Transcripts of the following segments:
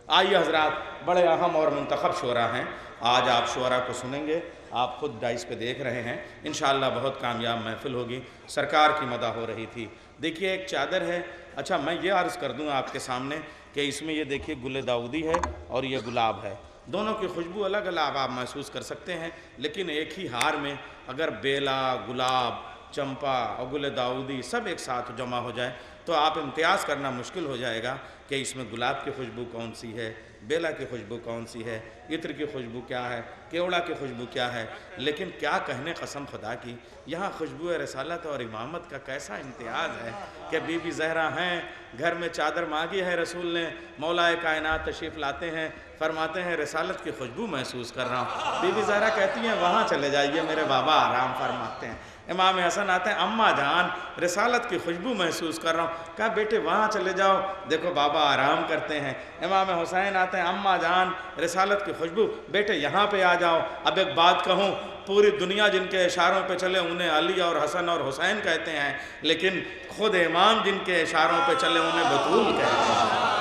آئیے حضرات، بڑے اہم اور منتخب شعراء ہیں، آج آپ شعراء کو سنیں گے، آپ خود ڈائس پہ دیکھ رہے ہیں، انشاءاللہ بہت کامیاب محفل ہوگی۔ سرکار کی مدح ہو رہی تھی۔ دیکھیے ایک چادر ہے، اچھا میں یہ عرض کر دوں آپ کے سامنے کہ اس میں یہ دیکھیے گل داؤدی ہے اور یہ گلاب ہے، دونوں کی خوشبو الگ الگ آپ محسوس کر سکتے ہیں، لیکن ایک ہی ہار میں اگر بیلا، گلاب، چمپا اور گل داؤدی سب ایک ساتھ جمع ہو جائے تو آپ امتیاز کرنا مشکل ہو جائے گا کہ اس میں گلاب کی خوشبو کون سی ہے، بیلا کی خوشبو کون سی ہے، عطر کی خوشبو کیا ہے، کیوڑا کی خوشبو کیا ہے۔ لیکن کیا کہنے قسم خدا کی، یہاں خوشبو رسالت اور امامت کا کیسا امتیاز ہے کہ بی بی زہرا ہیں، گھر میں چادر مانگی ہے رسول نے، مولا کائنات تشریف لاتے ہیں، فرماتے ہیں رسالت کی خوشبو محسوس کر رہا ہوں۔ بی بی زہرا کہتی ہیں وہاں چلے جائیے میرے بابا آرام فرماتے ہیں۔ امام حسن آتے ہیں اماں جان رسالت کی خوشبو محسوس کر رہا ہوں، کہا بیٹے وہاں چلے جاؤ دیکھو بابا آرام کرتے ہیں۔ امام حسین آتے ہیں اماں جان رسالت کی خوشبو، بیٹے یہاں پہ آ جاؤ۔ اب ایک بات کہوں، پوری دنیا جن کے اشاروں پہ چلے انہیں علی اور حسن اور حسین کہتے ہیں، لیکن خود امام جن کے اشاروں پہ چلے انہیں بطول کہتے ہیں۔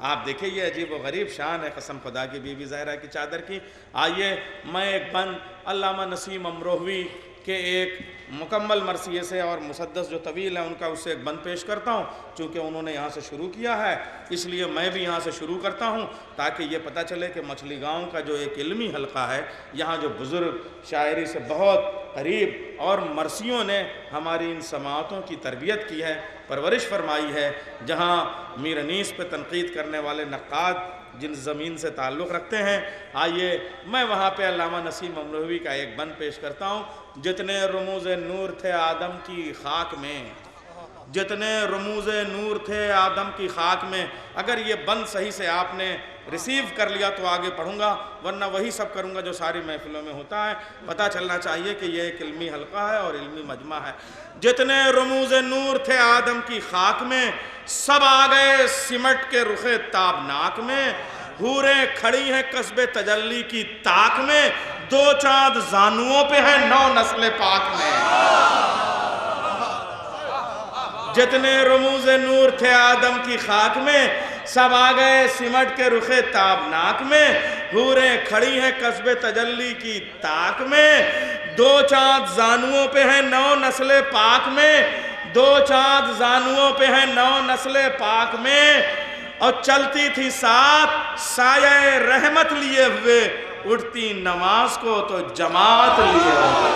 آپ دیکھیں یہ عجیب و غریب شان ہے قسم خدا کی بی بی زہرا کی چادر کی۔ آئیے میں ایک بند علامہ نسیم امروہوی کے ایک مکمل مرثیے سے اور مسدس جو طویل ہے ان کا اس سے ایک بند پیش کرتا ہوں، چونکہ انہوں نے یہاں سے شروع کیا ہے اس لیے میں بھی یہاں سے شروع کرتا ہوں تاکہ یہ پتہ چلے کہ مچھلی گاؤں کا جو ایک علمی حلقہ ہے، یہاں جو بزرگ شاعری سے بہت قریب اور مرثیوں نے ہماری ان سماعتوں کی تربیت کی ہے، پرورش فرمائی ہے، جہاں میر انیس پہ تنقید کرنے والے نقاد جن زمین سے تعلق رکھتے ہیں، آئیے میں وہاں پہ علامہ نسیم امروہوی کا ایک بند پیش کرتا ہوں۔ جتنے رموز نور تھے آدم کی خاک میں، جتنے رموز نور تھے آدم کی خاک میں، اگر یہ بند صحیح سے آپ نے ریسیو کر لیا تو آگے پڑھوں گا، ورنہ وہی سب کروں گا جو ساری محفلوں میں ہوتا ہے۔ پتہ چلنا چاہیے کہ یہ ایک علمی حلقہ ہے اور علمی مجمع ہے۔ جتنے رموز نور تھے آدم کی خاک میں، سب آ گئے سمٹ کے رخ تابناک میں، حوریں کھڑی ہیں قصب تجلی کی تاک میں، دو چاند زانوؤں پہ ہیں 9 نسل پاک میں۔ جتنے رموز نور تھے آدم کی خاک میں، سب آ گئے سمٹ کے رخ تابناک میں، حوریں کھڑی ہیں قصب تجلی کی تاک میں، دو چاند زانوؤں پہ ہیں 9 نسل پاک میں، دو چاند زانوؤں پہ ہیں 9 نسل پاک میں، اور چلتی تھی ساتھ سایہ رحمت لیے ہوئے، اٹھتی نماز کو تو جماعت لیے ہوئے،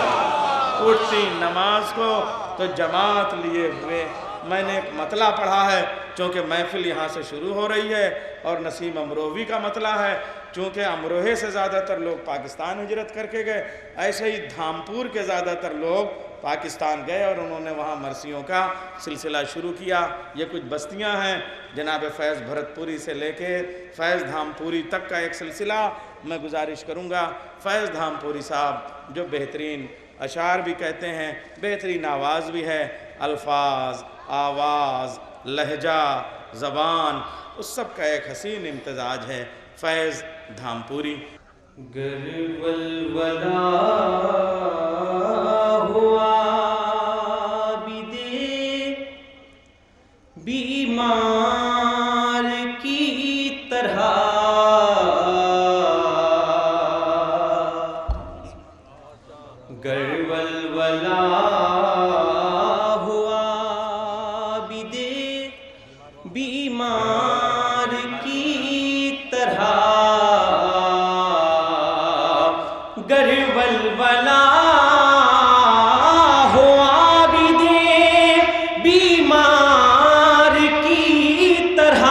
اٹھتی نماز کو تو جماعت لیے ہوئے۔ میں نے ایک مطلع پڑھا ہے چونکہ محفل یہاں سے شروع ہو رہی ہے اور نسیم امروہوی کا مطلع ہے، چونکہ امروہے سے زیادہ تر لوگ پاکستان ہجرت کر کے گئے، ایسے ہی دھامپور کے زیادہ تر لوگ پاکستان گئے اور انہوں نے وہاں مرثیوں کا سلسلہ شروع کیا۔ یہ کچھ بستیاں ہیں، جناب فیض بھرت پوری سے لے کے فیض دھامپوری تک کا ایک سلسلہ میں گزارش کروں گا۔ فیض دھامپوری صاحب جو بہترین اشعار بھی کہتے ہیں، بہترین آواز بھی ہے، الفاظ، آواز، لہجہ، زبان، اس سب کا ایک حسین امتزاج ہے۔ فیض دھامپوری۔ گر ولولہ ہوا عابد بیمار کی طرح، گر ولولہ ہوا عابد بیمار کی طرح، گر ولولہ ہو عابد بیمار کی طرح،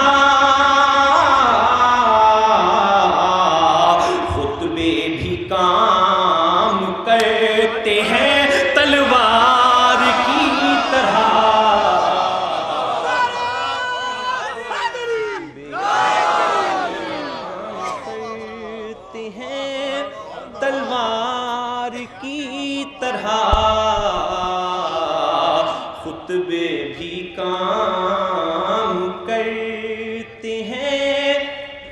خطبے بھی کام کرتے ہیں تلوار کی طرح، کرتے ہیں تلوار کی طرح، خطبے بھی کام کرتے ہیں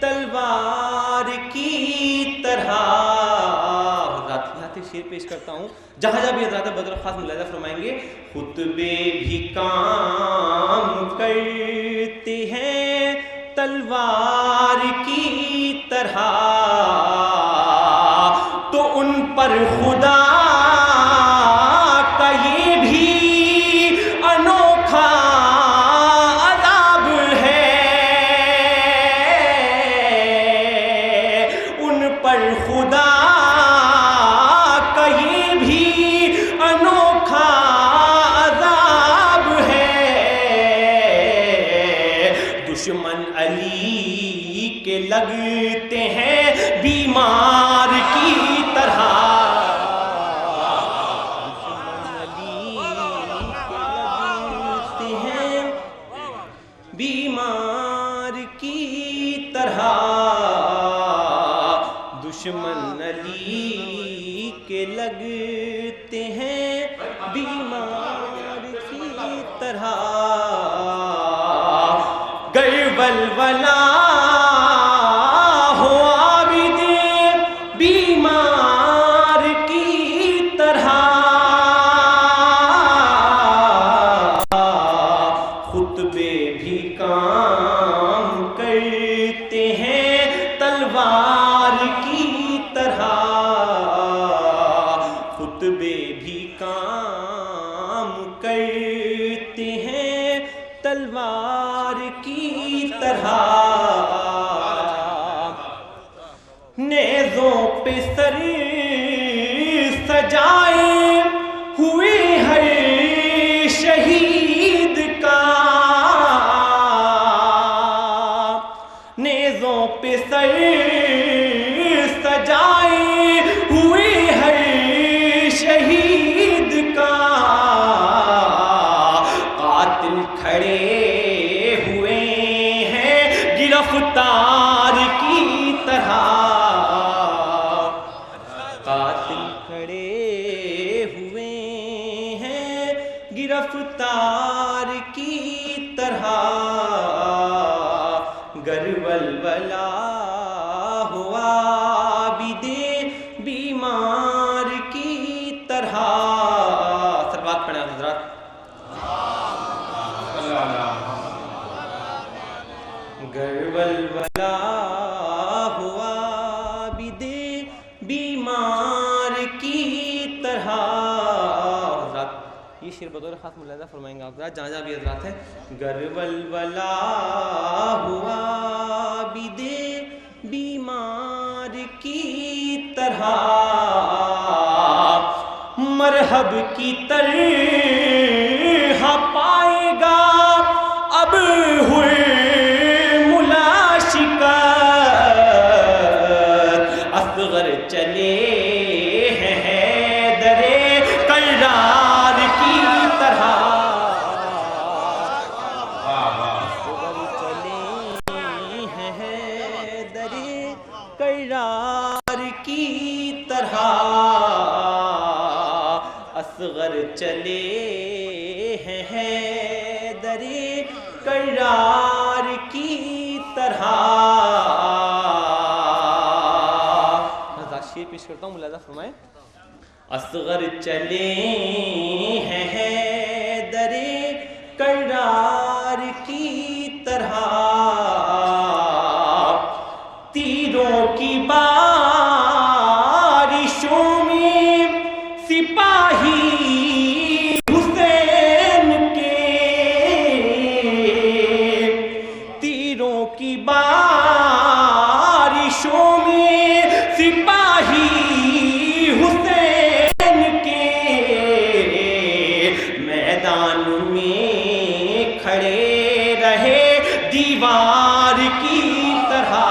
تلوار کی طرح۔ حضرات یہاں سے شعر پیش کرتا ہوں، جہاں جہاں بھی حضرات بدر خاص ملاحظہ فرمائیں گے، خطبے بھی کام کرتے کرتے ہیں تلوار کی طرح، تو ان پر خدا کا یہ بھی انوکھا عذاب ہے، ان پر خدا کا یہ بھی انوکھا عذاب ہے، دشمن علی کے لگتے ہیں بیمار کی طرح، بیمار کی طرح، دشمن علی کے لگتے ہیں بیمار کی طرح، گر ولولہ ہو عابد بیمار کی طرح، خطبے بھی کام کرتے ہیں تلوار کی طرح، خطبے بھی کام کرتے ہیں تلوار کی طرح، نیزوں پہ سر سجائے ہوئے ہر شہید کا، نیزوں پہ سر سجائے ہوئے ہر شہید کا، قاتل کھڑے ہوئے ہیں گرفتار کی طرح، قاتل کھڑے ہوئے ہیں گرفتار کی طرح، گر ولولہ ہو عابد بیمار کی طرح، سلوات پڑھیں حضرات، گر ولولہ ہو عابد بیمار کی طرح، حضرات یہ شعر بطور خاص ملاحظہ فرمائیں گے حضرات جہاں جہاں بھی حضرات ہیں، گر ولولہ ہو عابد بیمار کی طرح، مرحب کی طرح پائے گا اب ہوئے ملا شکست، اصغر چلے ہیں حیدر کرار کی طرح، اصغر چلے ہیں حیدر کرار کی طرح، اصغر چلے ہیں حیدر کرار کی طرح، شیر پیش کرتا ہوں ملاحظہ فرمائیں، اصغر چلے ہیں حیدر کرار کی طرح، تیروں کی بارشوں میں سپاہی حسین کے، تیروں کی بارشوں میں سپاہی حسین کے، میدان میں کھڑے رہے دیوار کی طرح،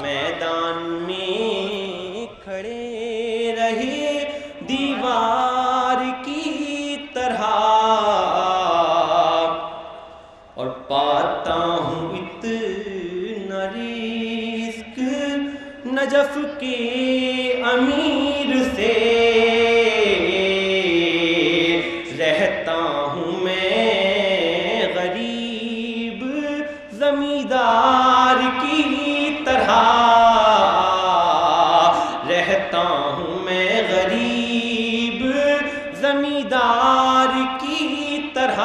میدان میں کھڑے رہے دیوار کی طرح، اور پاتا ہوں اتنا رزق نجف کے امیر سے، رہتا ہوں میں غریب زمیندار کی طرح، رہتا ہوں میں غریب زمیندار کی طرح،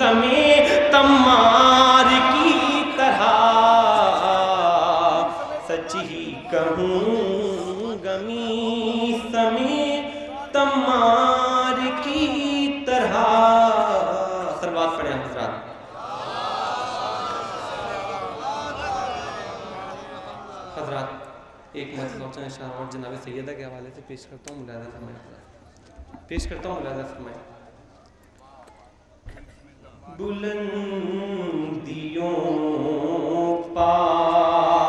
سمیت تمار کی طرح سچ ہی کہوں گمی سمیت تمار کی طرح. سلوات پڑھیں حضرات. حضرات ایک مرتبہ اشارہ اور جناب سیدہ کے حوالے سے پیش کرتا ہوں, ملاحظہ فرمائیں. پیش کرتا ہوں, ملاحظہ فرمائیں. بلندیوں پار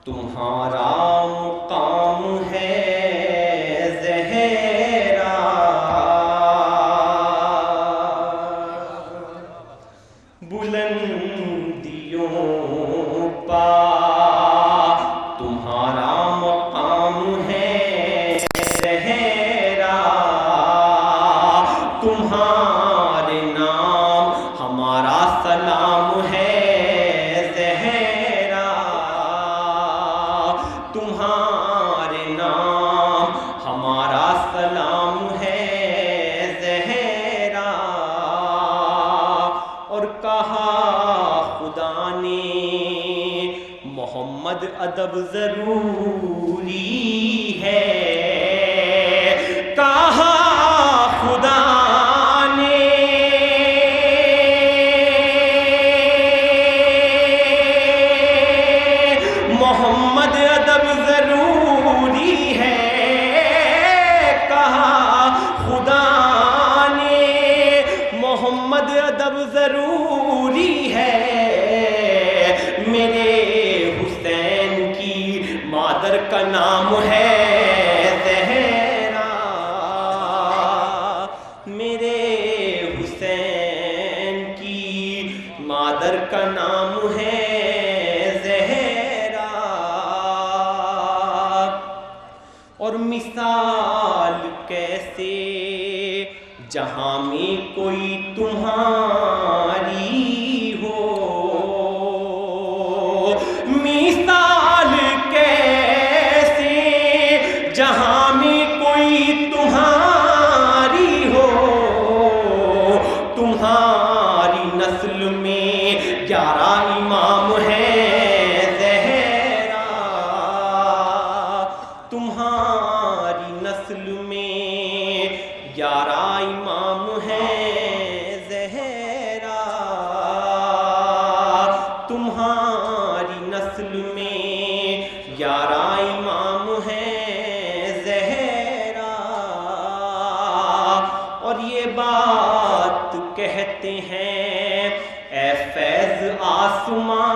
تمہارا مقام ہے زہرا, بلندیوں پار تمہارا مقام ہے زہرا, تمہارے نام ہمارا سلام ہے زہرا, تمہارے نام ہمارا سلام ہے زہرا. اور کہا خدا نے محمد ادب ضروری ہے, کہا خدا محمد ادب ضروری ہے, کہا خدا نے محمد ادب ضروری ہے. میرے حسین کی مادر کا نام ہے زہرا, میرے حسین کی مادر کا نام ہے اور مثال کیسے جہاں میں کوئی تمہاری ہو, مثال کیسے جہاں میں کوئی تمہاری ہو. تمہاری نسل میں 11 امام ہیں زہرا, تمہاری نسل میں 11 امام ہیں زہرا, تمہاری نسل میں 11 امام ہیں زہرا. اور یہ بات کہتے ہیں اے فیض آسماں